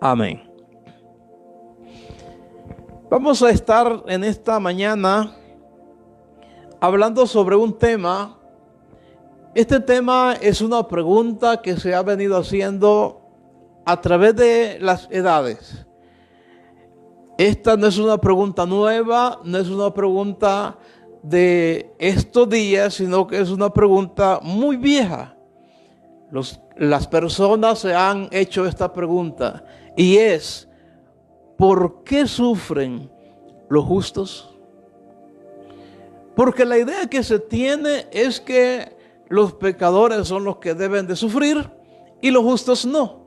Amén. Vamos a estar en esta mañana hablando sobre un tema. Este tema es una pregunta que se ha venido haciendo a través de las edades. Esta no es una pregunta nueva, no es una pregunta de estos días, sino que es una pregunta muy vieja. Las personas se han hecho esta pregunta y es: ¿por qué sufren los justos? Porque la idea que se tiene es que los pecadores son los que deben de sufrir y los justos no.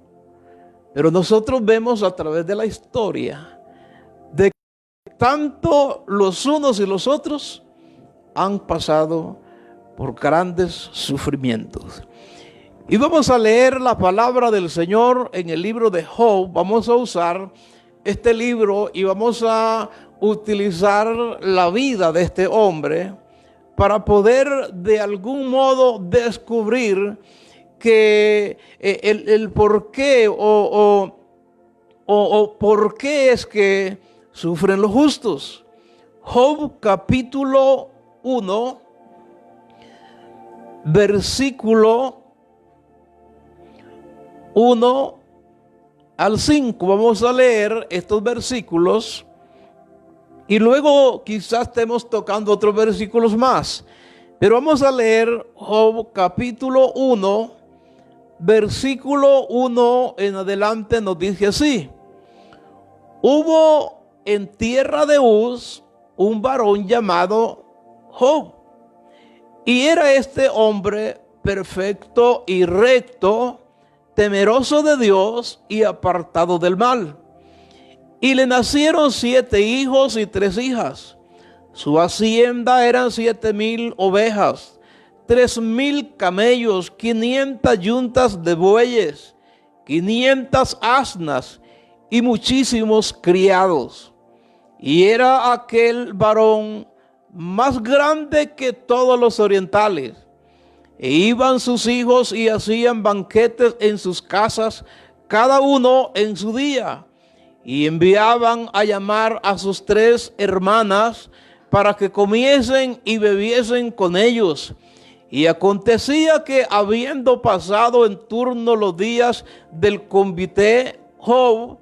Pero nosotros vemos a través de la historia de que tanto los unos y los otros han pasado por grandes sufrimientos. Y vamos a leer la palabra del Señor en el libro de Job. Vamos a usar este libro y vamos a utilizar la vida de este hombre para poder de algún modo descubrir que el por qué o por qué es que sufren los justos. Job capítulo 1, versículo 1 al 5. Vamos a leer estos versículos y luego quizás estemos tocando otros versículos más. Pero vamos a leer Job capítulo 1, versículo 1 en adelante. Nos dice así: hubo en tierra de Uz un varón llamado Job, y era este hombre perfecto y recto, temeroso de Dios y apartado del mal. Y le nacieron 7 hijos y 3 hijas. Su hacienda eran 7,000 ovejas, 3,000 camellos, 500 yuntas de bueyes, 500 asnas y muchísimos criados. Y era aquel varón más grande que todos los orientales. E iban sus hijos y hacían banquetes en sus casas, cada uno en su día. Y enviaban a llamar a sus 3 hermanas para que comiesen y bebiesen con ellos. Y acontecía que, habiendo pasado en turno los días del convite, Job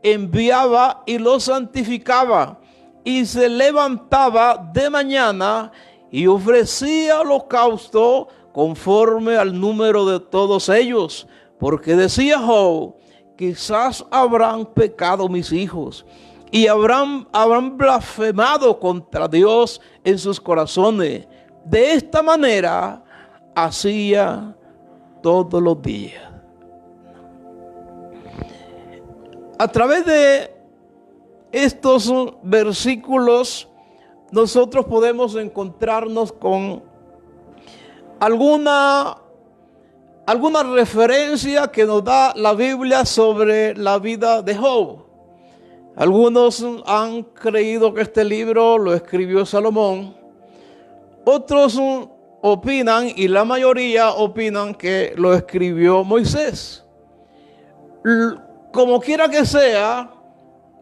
enviaba y los santificaba, y se levantaba de mañana y ofrecía holocausto conforme al número de todos ellos, porque decía Job: quizás habrán pecado mis hijos y habrán blasfemado contra Dios en sus corazones. De esta manera hacía todos los días. A través de estos versículos nosotros podemos encontrarnos con alguna referencia que nos da la Biblia sobre la vida de Job. Algunos han creído que este libro lo escribió Salomón. Otros opinan, y la mayoría opinan, que lo escribió Moisés. Como quiera que sea,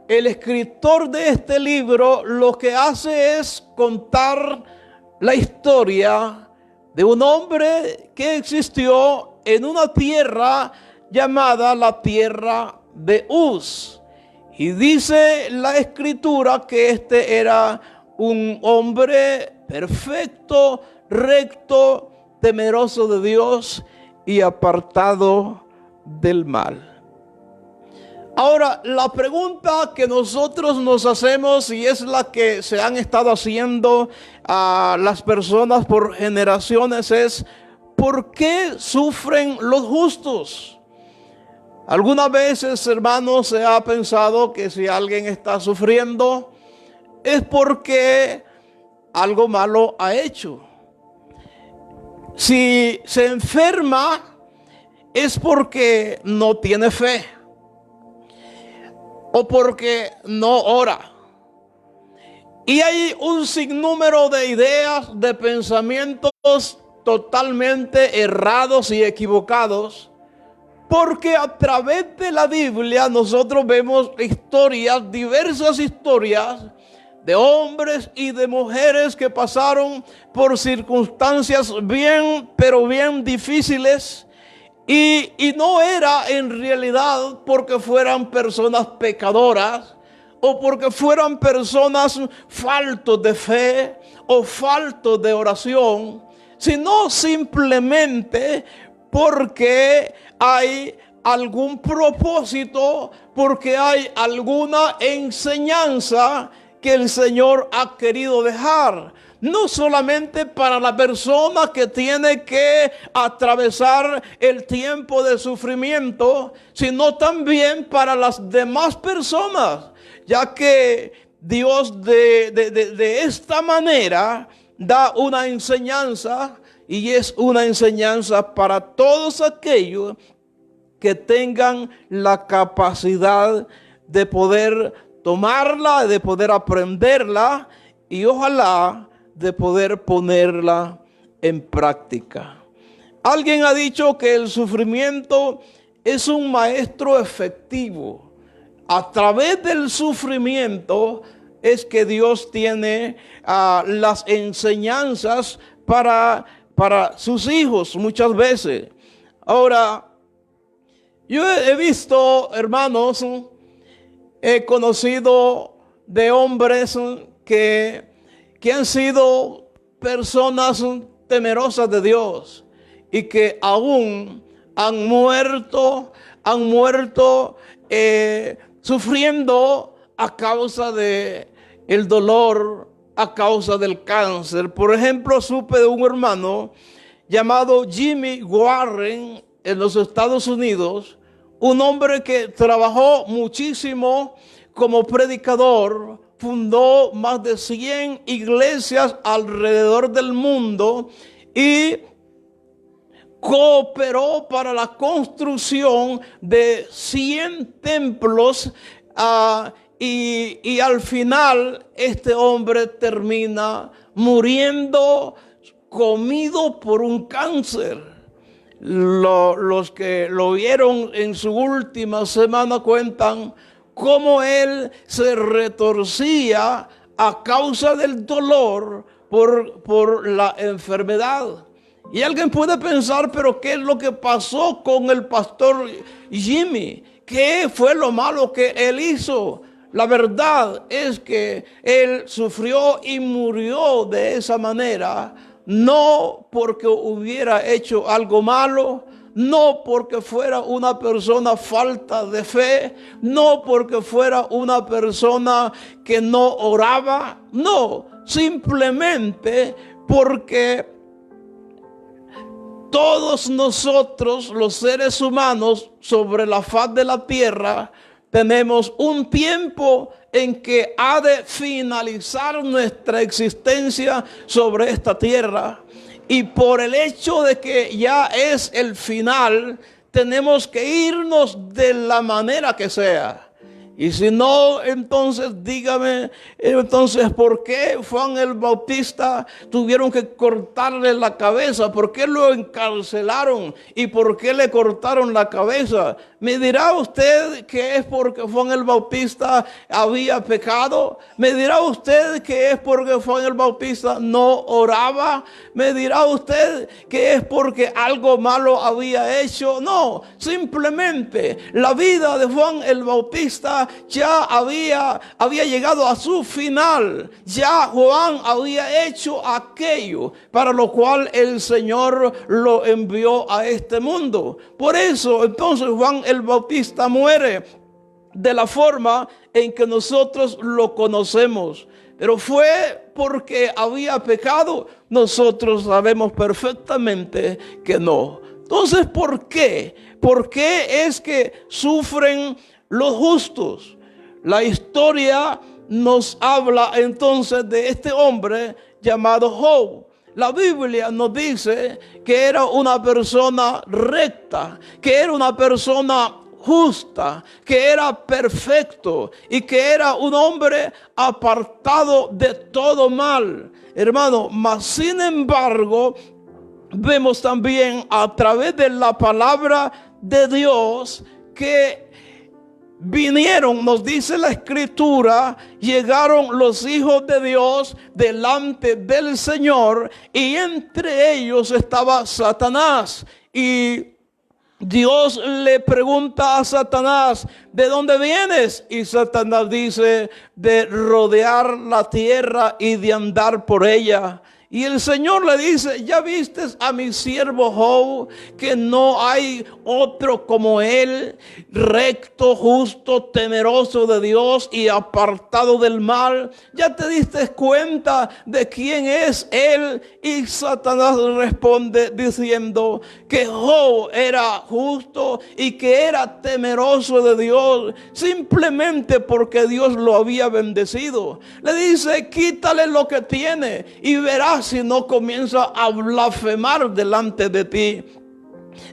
el escritor de este libro lo que hace es contar la historia de un hombre que existió en una tierra llamada la tierra de Uz. Y dice la escritura que este era un hombre perfecto, recto, temeroso de Dios y apartado del mal. Ahora, la pregunta que nosotros nos hacemos, y es la que se han estado haciendo a las personas por generaciones, es: ¿por qué sufren los justos? Algunas veces, hermanos, se ha pensado que si alguien está sufriendo es porque algo malo ha hecho. Si se enferma es porque no tiene fe o porque no ora. Y hay un sinnúmero de ideas, de pensamientos totalmente errados y equivocados Porque a través de la Biblia nosotros vemos historias, diversas historias de hombres y de mujeres que pasaron por circunstancias bien, pero bien difíciles. Y no era en realidad porque fueran personas pecadoras o porque fueran personas faltos de fe o faltos de oración, sino simplemente porque hay algún propósito, porque hay alguna enseñanza que el Señor ha querido dejar. No solamente para la persona que tiene que atravesar el tiempo de sufrimiento, sino también para las demás personas, ya que Dios de esta manera da una enseñanza, y es una enseñanza para todos aquellos que tengan la capacidad de poder tomarla, de poder aprenderla y ojalá de poder ponerla en práctica. Alguien ha dicho que el sufrimiento es un maestro efectivo. A través del sufrimiento es que Dios tiene las enseñanzas para sus hijos muchas veces. Ahora, yo he visto, hermanos, he conocido de hombres que han sido personas temerosas de Dios y que aún han muerto sufriendo a causa de el dolor, a causa del cáncer. Por ejemplo, supe de un hermano llamado Jimmy Warren en los Estados Unidos, un hombre que trabajó muchísimo como predicador, fundó más de 100 iglesias alrededor del mundo y cooperó para la construcción de 100 templos y al final este hombre termina muriendo comido por un cáncer. Los que lo vieron en su última semana cuentan cómo él se retorcía a causa del dolor por la enfermedad. Y alguien puede pensar, pero ¿qué es lo que pasó con el pastor Jimmy? ¿Qué fue lo malo que él hizo? La verdad es que él sufrió y murió de esa manera, no porque hubiera hecho algo malo, no porque fuera una persona falta de fe, no porque fuera una persona que no oraba, no, simplemente porque todos nosotros, los seres humanos sobre la faz de la tierra, tenemos un tiempo en que ha de finalizar nuestra existencia sobre esta tierra. Y por el hecho de que ya es el final, tenemos que irnos de la manera que sea. Y si no, entonces dígame, entonces ¿por qué Juan el Bautista tuvieron que cortarle la cabeza? ¿Por qué lo encarcelaron? ¿Y por qué le cortaron la cabeza? ¿Me dirá usted que es porque Juan el Bautista había pecado? ¿Me dirá usted que es porque Juan el Bautista no oraba? ¿Me dirá usted que es porque algo malo había hecho? No, simplemente la vida de Juan el Bautista ya había llegado a su final. Ya Juan había hecho aquello para lo cual el Señor lo envió a este mundo. Por eso entonces Juan el Bautista muere de la forma en que nosotros lo conocemos. Pero fue porque había pecado. Nosotros sabemos perfectamente que no. Entonces, ¿por qué? ¿Por qué es que sufren los justos? La historia nos habla entonces de este hombre llamado Job. La Biblia nos dice que era una persona recta, que era una persona justa, que era perfecto y que era un hombre apartado de todo mal. Hermano, mas sin embargo, vemos también a través de la palabra de Dios que vinieron, nos dice la escritura, llegaron los hijos de Dios delante del Señor, y entre ellos estaba Satanás. Y Dios le pregunta a Satanás, ¿de dónde vienes? Y Satanás dice, de rodear la tierra y de andar por ella. Y el Señor le dice, ¿ya vistes a mi siervo Job, que no hay otro como él, recto, justo, temeroso de Dios y apartado del mal? ¿Ya te diste cuenta de quién es él? Y Satanás responde diciendo que Job era justo y que era temeroso de Dios, simplemente porque Dios lo había bendecido. Le dice, quítale lo que tiene y verás si no comienza a blasfemar delante de ti.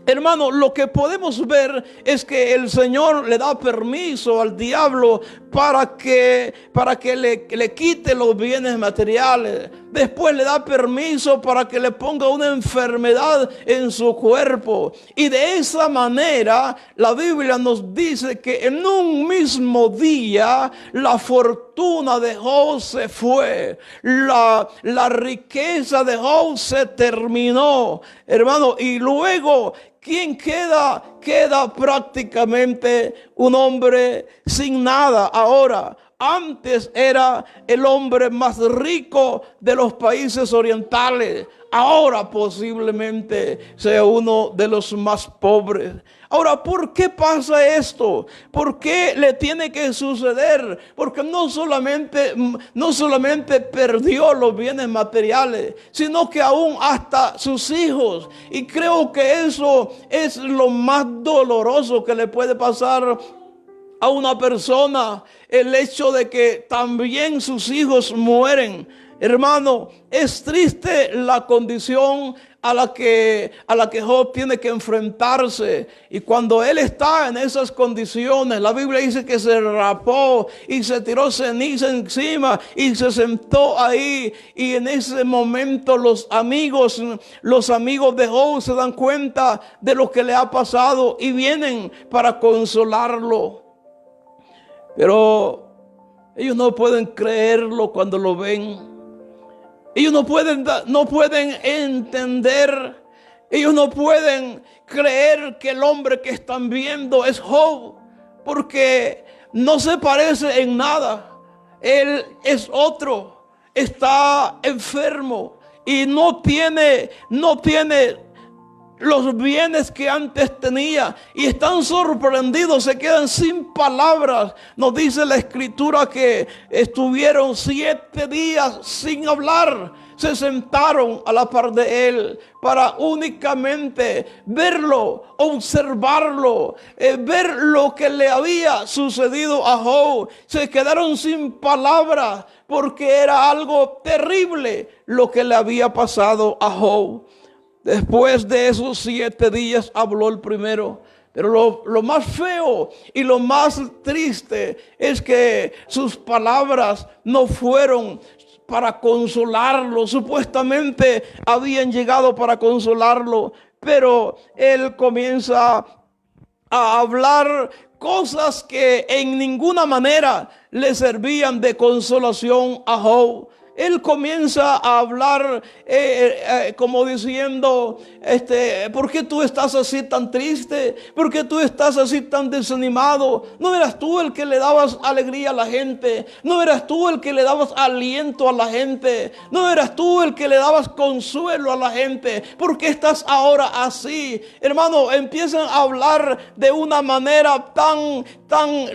Hermano, lo que podemos ver es que el Señor le da permiso al diablo para que le quite los bienes materiales. Después le da permiso para que le ponga una enfermedad en su cuerpo. Y de esa manera la Biblia nos dice que en un mismo día la fortuna de Job se fue. La riqueza de Job se terminó, hermano. Y luego, ¿quién queda? Queda prácticamente un hombre sin nada. Ahora, antes era el hombre más rico de los países orientales. Ahora posiblemente sea uno de los más pobres. Ahora, ¿por qué pasa esto? ¿Por qué le tiene que suceder? Porque no solamente perdió los bienes materiales, sino que aún hasta sus hijos. Y creo que eso es lo más doloroso que le puede pasar a una persona, el hecho de que también sus hijos mueren. Hermano, es triste la condición a la que Job tiene que enfrentarse. Y cuando él está en esas condiciones, la Biblia dice que se rapó y se tiró ceniza encima y se sentó ahí. Y en ese momento los amigos de Job se dan cuenta de lo que le ha pasado y vienen para consolarlo. Pero ellos no pueden creerlo cuando lo ven. Ellos no pueden entender. Ellos no pueden creer que el hombre que están viendo es Job, porque no se parece en nada. Él es otro. Está enfermo y no tiene los bienes que antes tenía, y están sorprendidos, se quedan sin palabras. Nos dice la escritura que estuvieron 7 días sin hablar. Se sentaron a la par de él para únicamente verlo, observarlo, ver lo que le había sucedido a Job. Se quedaron sin palabras porque era algo terrible lo que le había pasado a Job. Después de esos 7 días habló el primero. Pero lo más feo y lo más triste es que sus palabras no fueron para consolarlo. Supuestamente habían llegado para consolarlo, pero él comienza a hablar cosas que en ninguna manera le servían de consolación a Job. Él comienza a hablar como diciendo, ¿por qué tú estás así tan triste? ¿Por qué tú estás así tan desanimado? ¿No eras tú el que le dabas alegría a la gente? ¿No eras tú el que le dabas aliento a la gente? ¿No eras tú el que le dabas consuelo a la gente? ¿Por qué estás ahora así? Hermano, empiezan a hablar de una manera tan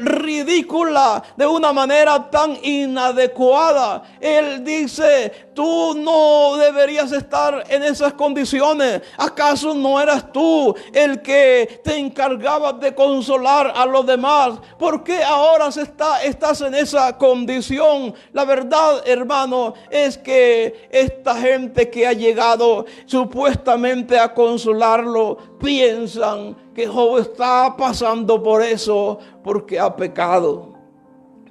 ridícula, de una manera tan inadecuada. Él dice, tú no deberías estar en esas condiciones. ¿Acaso no eras tú el que te encargabas de consolar a los demás? ¿Por qué ahora estás en esa condición? La verdad, hermano, es que esta gente que ha llegado supuestamente a consolarlo, piensan que Job está pasando por eso porque ha pecado.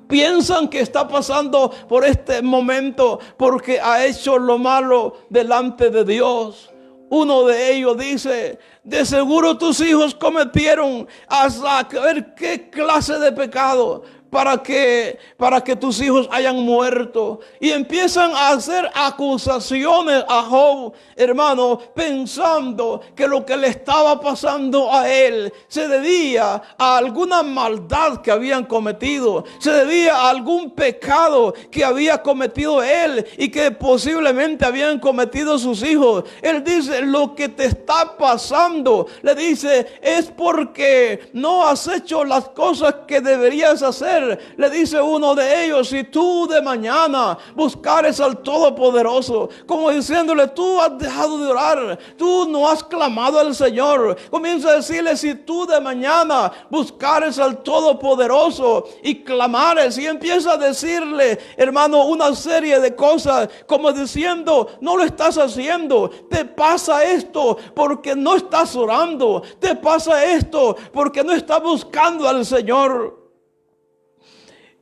Piensan que está pasando por este momento porque ha hecho lo malo delante de Dios. uno de ellos dice: de seguro tus hijos cometieron hasta ver qué clase de pecado para que tus hijos hayan muerto. Y empiezan a hacer acusaciones a Job, hermano, pensando que lo que le estaba pasando a él se debía a alguna maldad que habían cometido, se debía a algún pecado que había cometido él y que posiblemente habían cometido sus hijos. Él dice: lo que te está pasando, le dice, es porque no has hecho las cosas que deberías hacer. Le dice uno de ellos: si tú de mañana buscares al Todopoderoso, como diciéndole, tú has dejado de orar, tú no has clamado al Señor. Comienza a decirle: si tú de mañana buscares al Todopoderoso y clamares, y empieza a decirle, hermano, una serie de cosas, como diciendo: no lo estás haciendo, te pasa esto porque no estás orando, te pasa esto porque no estás buscando al Señor.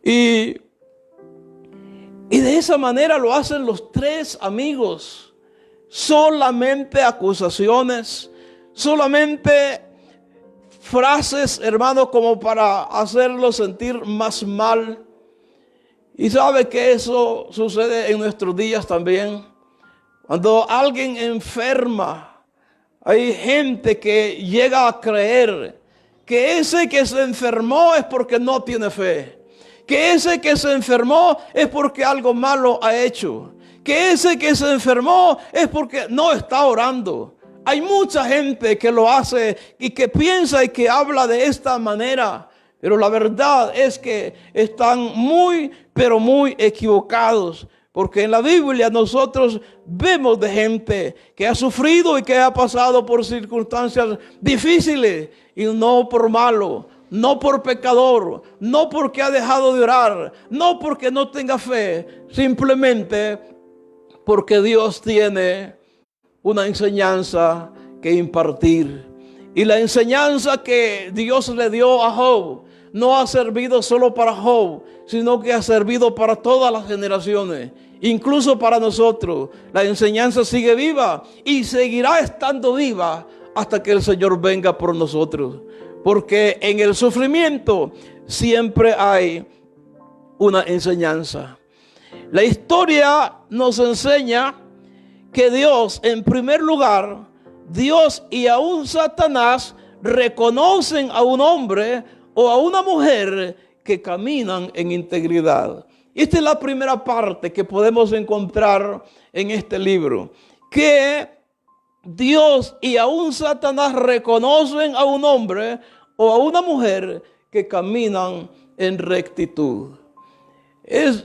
Y de esa manera lo hacen los tres amigos. Solamente acusaciones, solamente frases, hermano, como para hacerlo sentir más mal. Y sabe que eso sucede en nuestros días también. Cuando alguien enferma, hay gente que llega a creer que ese que se enfermó es porque no tiene fe, que ese que se enfermó es porque algo malo ha hecho, que ese que se enfermó es porque no está orando. Hay mucha gente que lo hace y que piensa y que habla de esta manera, pero la verdad es que están muy, pero muy equivocados. Porque en la Biblia nosotros vemos de gente que ha sufrido y que ha pasado por circunstancias difíciles, y no por malo, no por pecador, no porque ha dejado de orar, no porque no tenga fe, simplemente porque Dios tiene una enseñanza que impartir. Y la enseñanza que Dios le dio a Job no ha servido solo para Job, sino que ha servido para todas las generaciones, incluso para nosotros. La enseñanza sigue viva y seguirá estando viva hasta que el Señor venga por nosotros. Porque en el sufrimiento siempre hay una enseñanza. La historia nos enseña que Dios, en primer lugar, Dios y aún Satanás reconocen a un hombre o a una mujer que caminan en integridad. Esta es la primera parte que podemos encontrar en este libro, que Dios y aún Satanás reconocen a un hombre o a una mujer que caminan en rectitud. Es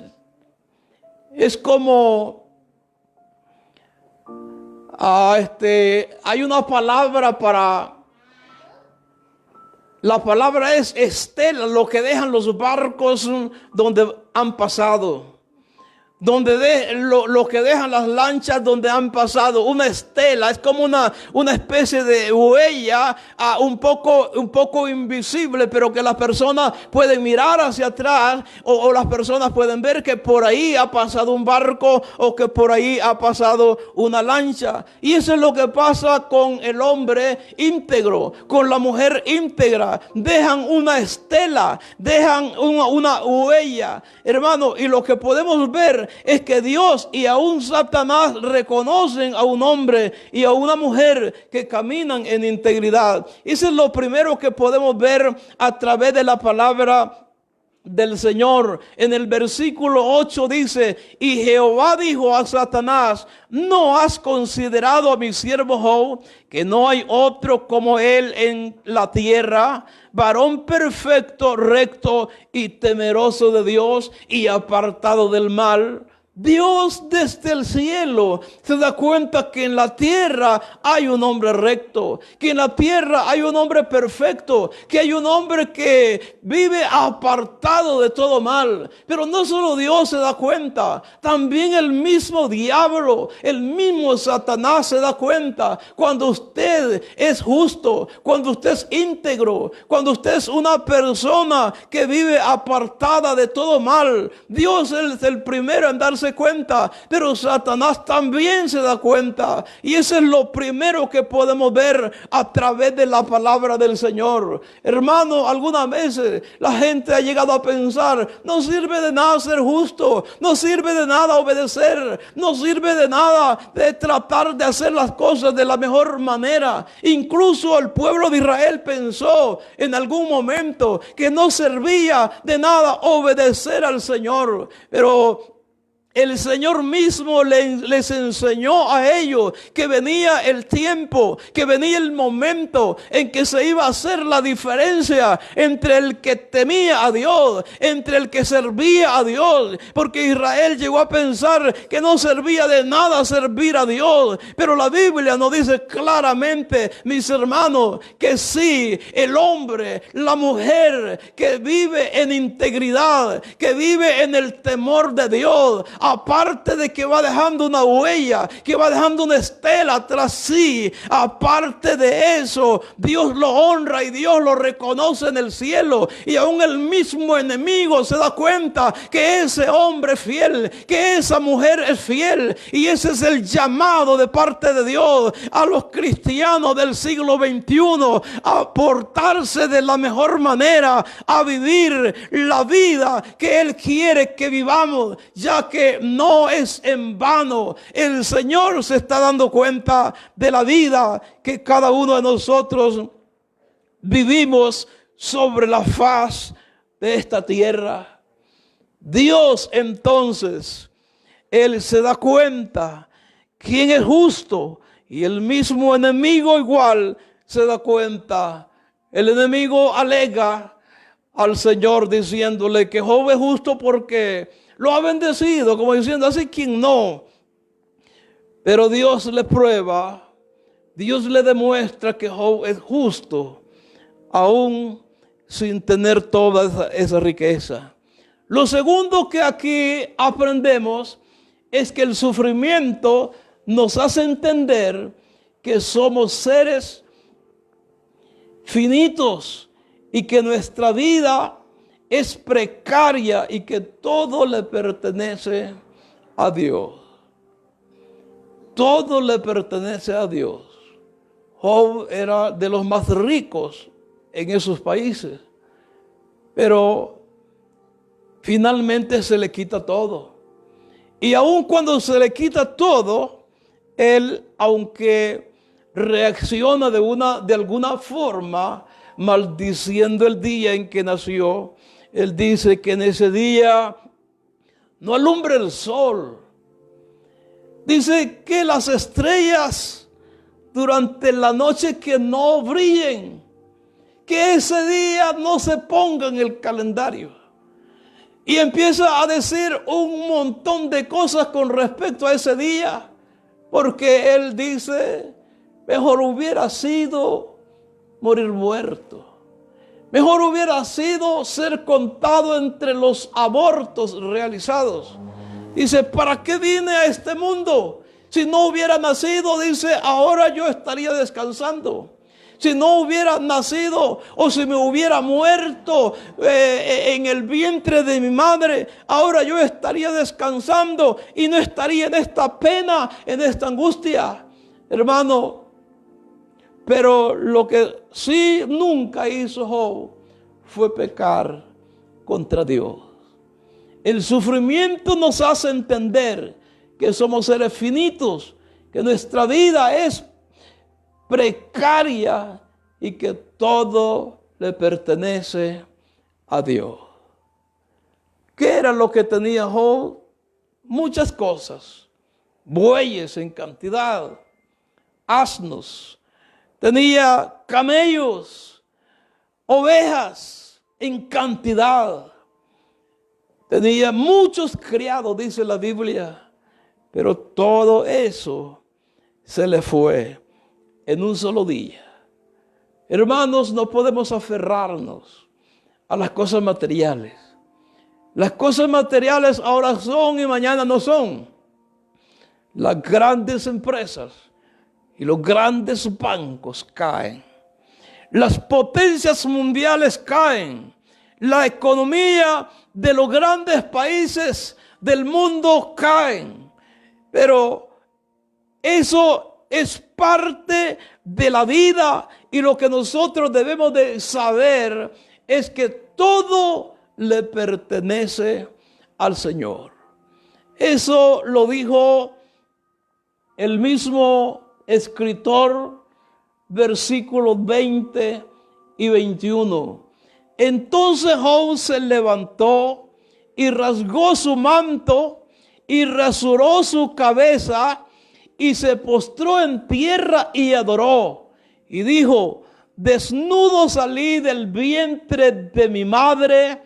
como hay una palabra para... La palabra es estela, lo que dejan los barcos donde han pasado. Lo que dejan las lanchas donde han pasado. Una estela es como una especie de huella, un poco invisible, pero que las personas pueden mirar hacia atrás, o las personas pueden ver que por ahí ha pasado un barco o que por ahí ha pasado una lancha. Y eso es lo que pasa con el hombre íntegro, con la mujer íntegra. Dejan una estela, dejan una huella, hermano. Y lo que podemos ver es que Dios y aún Satanás reconocen a un hombre y a una mujer que caminan en integridad. Eso es lo primero que podemos ver a través de la palabra del Señor. En el versículo 8 dice: y Jehová dijo a Satanás: ¿no has considerado a mi siervo Job, que no hay otro como él en la tierra, varón perfecto, recto y temeroso de Dios y apartado del mal? Dios desde el cielo se da cuenta que en la tierra hay un hombre recto, que en la tierra hay un hombre perfecto, que hay un hombre que vive apartado de todo mal. Pero no solo Dios se da cuenta, también el mismo diablo, el mismo Satanás se da cuenta. Cuando usted es justo, cuando usted es íntegro, cuando usted es una persona que vive apartada de todo mal, Dios es el primero en darse darse cuenta, pero Satanás también se da cuenta. Y eso es lo primero que podemos ver a través de la palabra del Señor. Hermano, algunas veces la gente ha llegado a pensar, no sirve de nada ser justo, no sirve de nada obedecer, no sirve de nada de tratar de hacer las cosas de la mejor manera. Incluso el pueblo de Israel pensó en algún momento que no servía de nada obedecer al Señor, pero el Señor mismo les enseñó a ellos que venía el tiempo, que venía el momento en que se iba a hacer la diferencia entre el que temía a Dios, entre el que servía a Dios. Porque Israel llegó a pensar que no servía de nada servir a Dios. Pero la Biblia nos dice claramente, mis hermanos, que sí, el hombre, la mujer que vive en integridad, que vive en el temor de Dios, aparte de que va dejando una huella, que va dejando una estela tras sí, aparte de eso, Dios lo honra y Dios lo reconoce en el cielo. Y aún el mismo enemigo se da cuenta que ese hombre es fiel, que esa mujer es fiel. Y ese es el llamado de parte de Dios a los cristianos del siglo XXI, a portarse de la mejor manera, a vivir la vida que Él quiere que vivamos, ya que no es en vano. El Señor se está dando cuenta de la vida que cada uno de nosotros vivimos sobre la faz de esta tierra. Dios entonces, Él se da cuenta quién es justo, y el mismo enemigo igual se da cuenta. El enemigo alega al Señor diciéndole que Job es justo porque lo ha bendecido, como diciendo, así quien no. Pero Dios le prueba, Dios le demuestra que Job es justo, aún sin tener toda esa riqueza. Lo segundo que aquí aprendemos es que el sufrimiento nos hace entender que somos seres finitos y que nuestra vida es precaria y que todo le pertenece a Dios. Todo le pertenece a Dios. Job era de los más ricos en esos países, pero finalmente se le quita todo. Y aun cuando se le quita todo, él, aunque reacciona de alguna forma, maldiciendo el día en que nació, él dice que en ese día no alumbre el sol. Dice que las estrellas durante la noche que no brillen, que ese día no se ponga en el calendario. Y empieza a decir un montón de cosas con respecto a ese día, porque él dice, mejor hubiera sido morir muerto. Mejor hubiera sido ser contado entre los abortos realizados. Dice, ¿para qué vine a este mundo? Si no hubiera nacido, dice, ahora yo estaría descansando. Si no hubiera nacido o si me hubiera muerto en el vientre de mi madre, ahora yo estaría descansando y no estaría en esta pena, en esta angustia. Hermano, pero lo que sí nunca hizo Job fue pecar contra Dios. El sufrimiento nos hace entender que somos seres finitos, que nuestra vida es precaria y que todo le pertenece a Dios. ¿Qué era lo que tenía Job? Muchas cosas. Bueyes en cantidad, asnos, tenía camellos, ovejas en cantidad. Tenía muchos criados, dice la Biblia, pero todo eso se le fue en un solo día. Hermanos, no podemos aferrarnos a las cosas materiales. Las cosas materiales ahora son y mañana no son. Las grandes empresas y los grandes bancos caen. Las potencias mundiales caen. La economía de los grandes países del mundo caen. Pero eso es parte de la vida, y lo que nosotros debemos de saber es que todo le pertenece al Señor. Eso lo dijo el mismo escritor, versículos 20 y 21. Entonces Job se levantó y rasgó su manto y rasuró su cabeza y se postró en tierra y adoró. Y dijo: desnudo salí del vientre de mi madre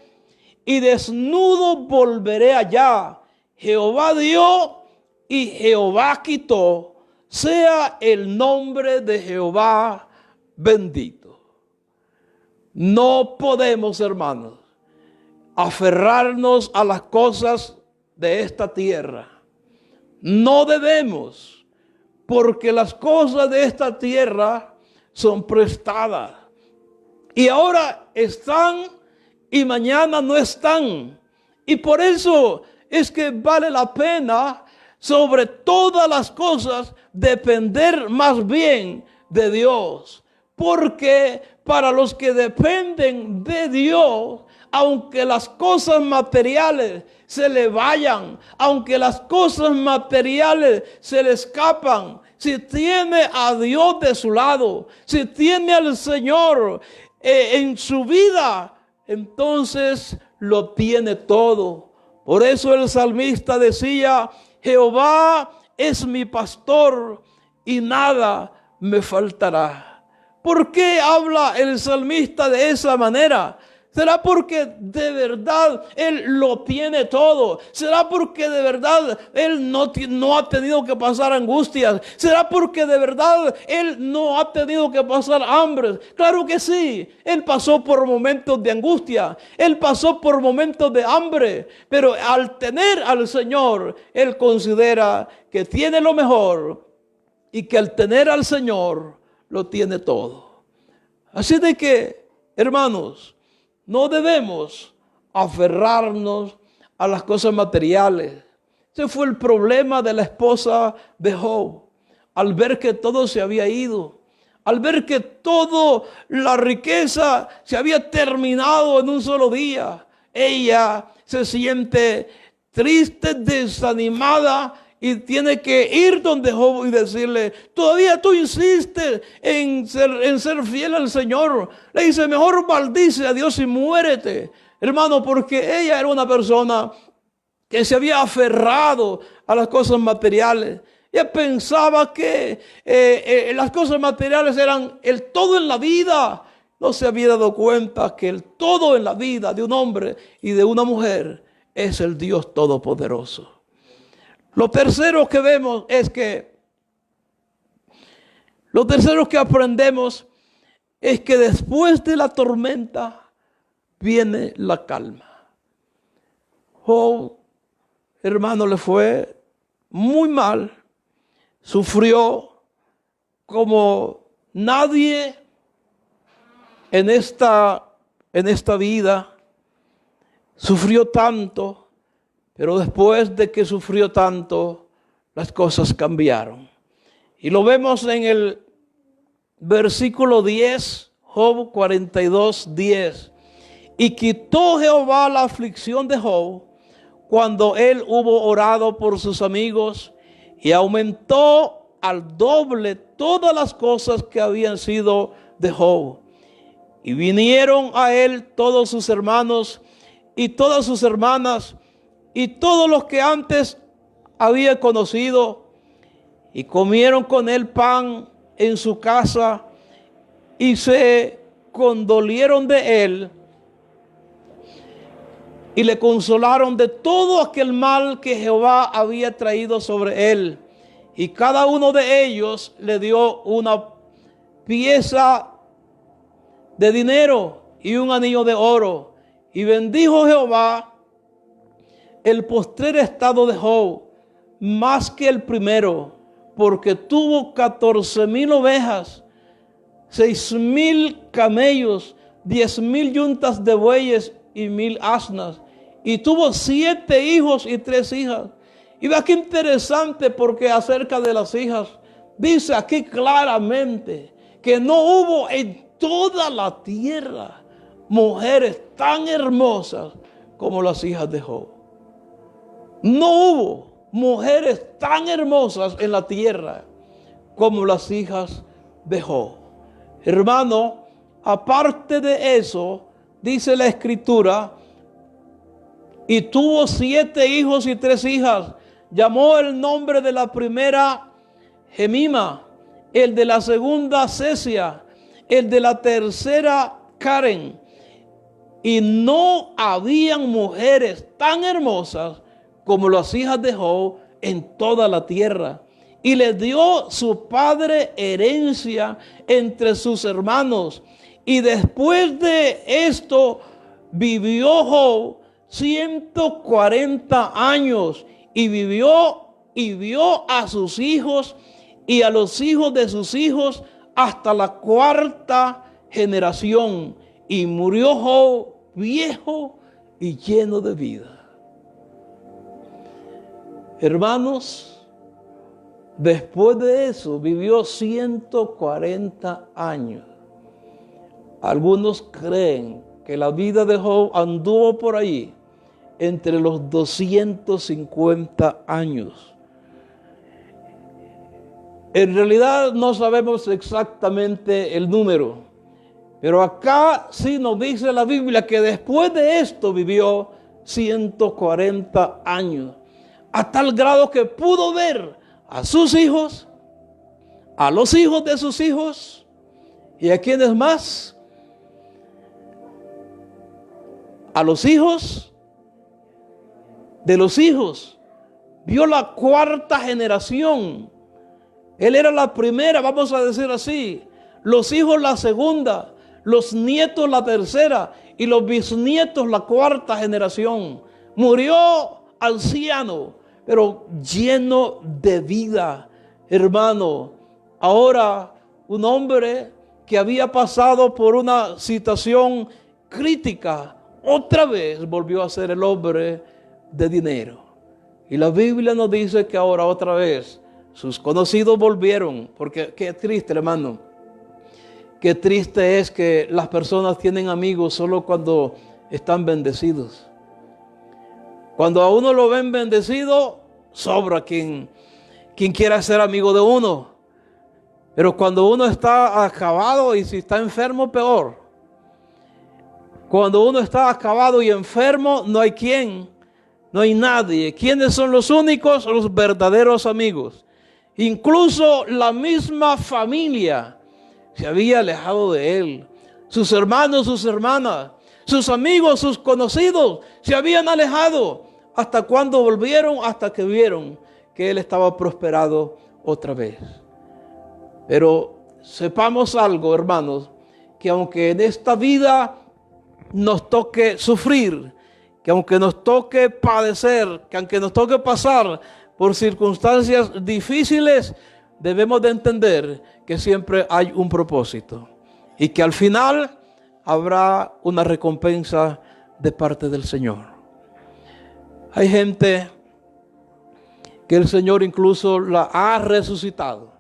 y desnudo volveré allá. Jehová dio y Jehová quitó. Sea el nombre de Jehová bendito. No podemos, hermanos, aferrarnos a las cosas de esta tierra. No debemos, porque las cosas de esta tierra son prestadas. Y ahora están y mañana no están. Y por eso es que vale la pena, sobre todas las cosas, depender más bien de Dios. Porque para los que dependen de Dios, aunque las cosas materiales se le vayan, aunque las cosas materiales se le escapan, si tiene a Dios de su lado, si tiene al Señor en su vida, entonces lo tiene todo. Por eso el salmista decía: Jehová es mi pastor y nada me faltará. ¿Por qué habla el salmista de esa manera? ¿Será porque de verdad él lo tiene todo? ¿Será porque de verdad él no ha tenido que pasar angustias? ¿Será porque de verdad él no ha tenido que pasar hambre? Claro que sí, él pasó por momentos de angustia, él pasó por momentos de hambre, pero al tener al Señor, él considera que tiene lo mejor y que al tener al Señor lo tiene todo. Así de que, hermanos, no debemos aferrarnos a las cosas materiales. Ese fue el problema de la esposa de Job. Al ver que todo se había ido, al ver que toda la riqueza se había terminado en un solo día, ella se siente triste, desanimada, y tiene que ir donde Job y decirle: todavía tú insistes en ser fiel al Señor. Le dice: mejor maldice a Dios y muérete, hermano, porque ella era una persona que se había aferrado a las cosas materiales. Ella pensaba que las cosas materiales eran el todo en la vida. No se había dado cuenta que el todo en la vida de un hombre y de una mujer es el Dios Todopoderoso. Lo tercero que vemos es que, lo tercero que aprendemos es que después de la tormenta viene la calma. Job, hermano, le fue muy mal, sufrió como nadie en esta vida, sufrió tanto. Pero después de que sufrió tanto, las cosas cambiaron. Y lo vemos en el versículo 10, Job 42, 10. Y quitó Jehová la aflicción de Job cuando él hubo orado por sus amigos, y aumentó al doble todas las cosas que habían sido de Job. Y vinieron a él todos sus hermanos y todas sus hermanas, y todos los que antes había conocido, y comieron con él pan en su casa, y se condolieron de él, y le consolaron de todo aquel mal que Jehová había traído sobre él. Y cada uno de ellos le dio una pieza de dinero y un anillo de oro. Y bendijo Jehová el postrer estado de Job más que el primero, porque tuvo 14,000 ovejas, 6,000 camellos, 10,000 yuntas de bueyes y 1,000 asnas, y tuvo 7 hijos y 3 hijas. Y vea qué interesante, porque acerca de las hijas, dice aquí claramente que no hubo en toda la tierra mujeres tan hermosas como las hijas de Job. No hubo mujeres tan hermosas en la tierra como las hijas de Job. Hermano, aparte de eso, dice la Escritura, y tuvo 7 hijos y 3 hijas. Llamó el nombre de la primera Jemima, el de la segunda Cesia, el de la tercera Karen. Y no habían mujeres tan hermosas como las hijas de Job en toda la tierra. Y le dio su padre herencia entre sus hermanos. Y después de esto vivió Job 140 años y vivió y vio a sus hijos y a los hijos de sus hijos hasta la 4ª generación. Y murió Job viejo y lleno de vida. Hermanos, después de eso vivió 140 años. Algunos creen que la vida de Job anduvo por ahí entre los 250 años. En realidad no sabemos exactamente el número, pero acá sí nos dice la Biblia que después de esto vivió 140 años, a tal grado que pudo ver a sus hijos, a los hijos de sus hijos, y a quienes más, a los hijos de los hijos. Vio la 4ª generación. Él era la primera, vamos a decir así. Los hijos la segunda, los nietos la tercera y los bisnietos la 4ª generación. Murió anciano, pero lleno de vida, hermano. Ahora, un hombre que había pasado por una situación crítica, otra vez volvió a ser el hombre de dinero. Y la Biblia nos dice que ahora otra vez sus conocidos volvieron. Porque qué triste, hermano. Qué triste es que las personas tienen amigos solo cuando están bendecidos. Cuando a uno lo ven bendecido, sobra quien quiera ser amigo de uno. Pero cuando uno está acabado y si está enfermo, peor. Cuando uno está acabado y enfermo, no hay quien. No hay nadie. ¿Quiénes son los únicos? Los verdaderos amigos. Incluso la misma familia se había alejado de él. Sus hermanos, sus hermanas, sus amigos, sus conocidos se habían alejado. ¿Hasta cuándo volvieron? Hasta que vieron que él estaba prosperado otra vez. Pero sepamos algo, hermanos, que aunque en esta vida nos toque sufrir, que aunque nos toque padecer, que aunque nos toque pasar por circunstancias difíciles, debemos de entender que siempre hay un propósito y que al final habrá una recompensa de parte del Señor. Hay gente que el Señor incluso la ha resucitado.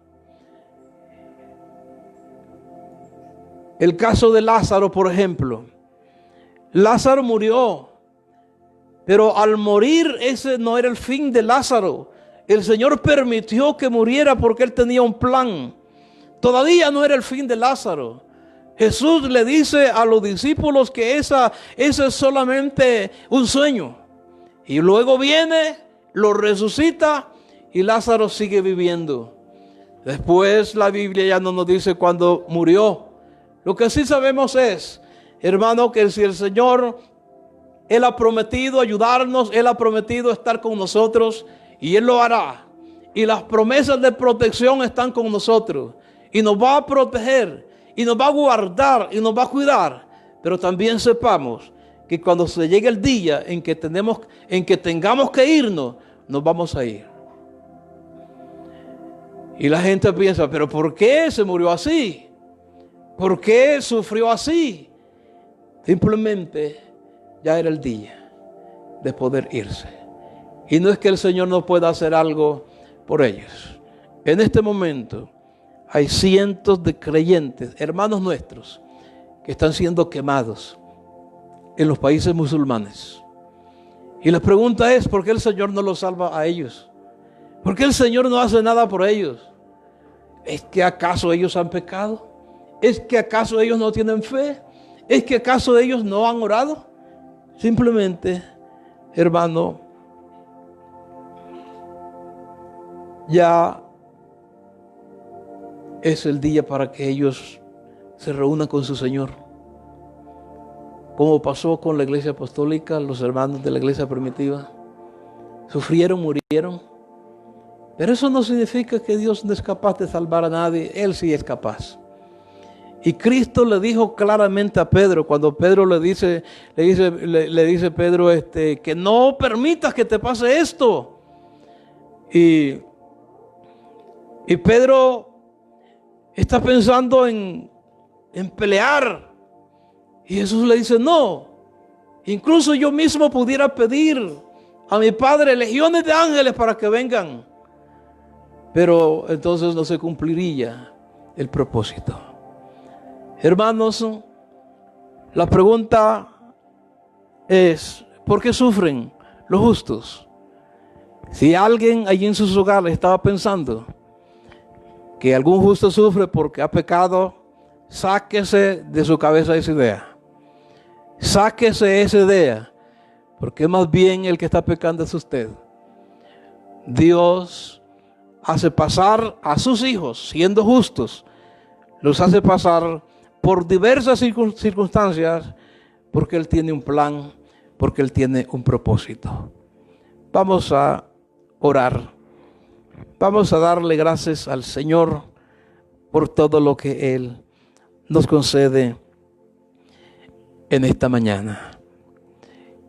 El caso de Lázaro, por ejemplo. Lázaro murió, pero al morir ese no era el fin de Lázaro. El Señor permitió que muriera porque Él tenía un plan. Todavía no era el fin de Lázaro. Jesús le dice a los discípulos que ese es solamente un sueño. Y luego viene, lo resucita y Lázaro sigue viviendo. Después la Biblia ya no nos dice cuándo murió. Lo que sí sabemos es, hermano, que si el Señor, Él ha prometido ayudarnos, Él ha prometido estar con nosotros y Él lo hará. Y las promesas de protección están con nosotros y nos va a proteger y nos va a guardar y nos va a cuidar. Pero también sepamos que cuando se llegue el día en que tengamos que irnos, nos vamos a ir. Y la gente piensa, pero ¿por qué se murió así? ¿Por qué sufrió así? Simplemente ya era el día. de poder irse. Y no es que el Señor no pueda hacer algo por ellos. En este momento hay cientos de creyentes, hermanos nuestros, que están siendo quemados en los países musulmanes. Y la pregunta es, ¿por qué el Señor no los salva a ellos? ¿Por qué el Señor no hace nada por ellos? ¿Es que acaso ellos han pecado? ¿Es que acaso ellos no tienen fe? ¿Es que acaso ellos no han orado? Simplemente, hermano, ya es el día para que ellos se reúnan con su Señor. Como pasó con la iglesia apostólica, los hermanos de la iglesia primitiva sufrieron, murieron. Pero eso no significa que Dios no es capaz de salvar a nadie. Él sí es capaz. Y Cristo le dijo claramente a Pedro, cuando Pedro le dice Pedro, que no permitas que te pase esto. Y Pedro está pensando en pelear. Y Jesús le dice, no. Incluso yo mismo pudiera pedir a mi Padre legiones de ángeles para que vengan. Pero entonces no se cumpliría el propósito. Hermanos, la pregunta es, ¿por qué sufren los justos? Si alguien allí en sus hogares estaba pensando que algún justo sufre porque ha pecado, sáquese de su cabeza esa idea. Sáquese esa idea, porque más bien el que está pecando es usted. Dios hace pasar a sus hijos, siendo justos, los hace pasar por diversas circunstancias, porque Él tiene un plan, porque Él tiene un propósito. Vamos a orar. Vamos a darle gracias al Señor por todo lo que Él nos concede en esta mañana.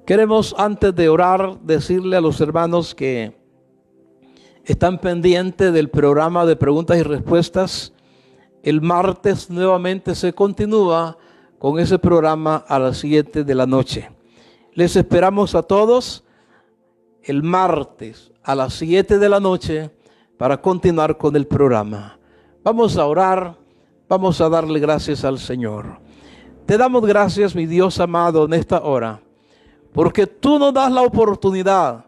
Queremos, antes de orar, decirle a los hermanos que están pendientes del programa de preguntas y respuestas. El martes nuevamente se continúa con ese programa a las 7 de la noche. Les esperamos a todos el martes a las 7 de la noche para continuar con el programa. Vamos a orar, vamos a darle gracias al Señor. Te damos gracias, mi Dios amado, en esta hora, porque tú nos das la oportunidad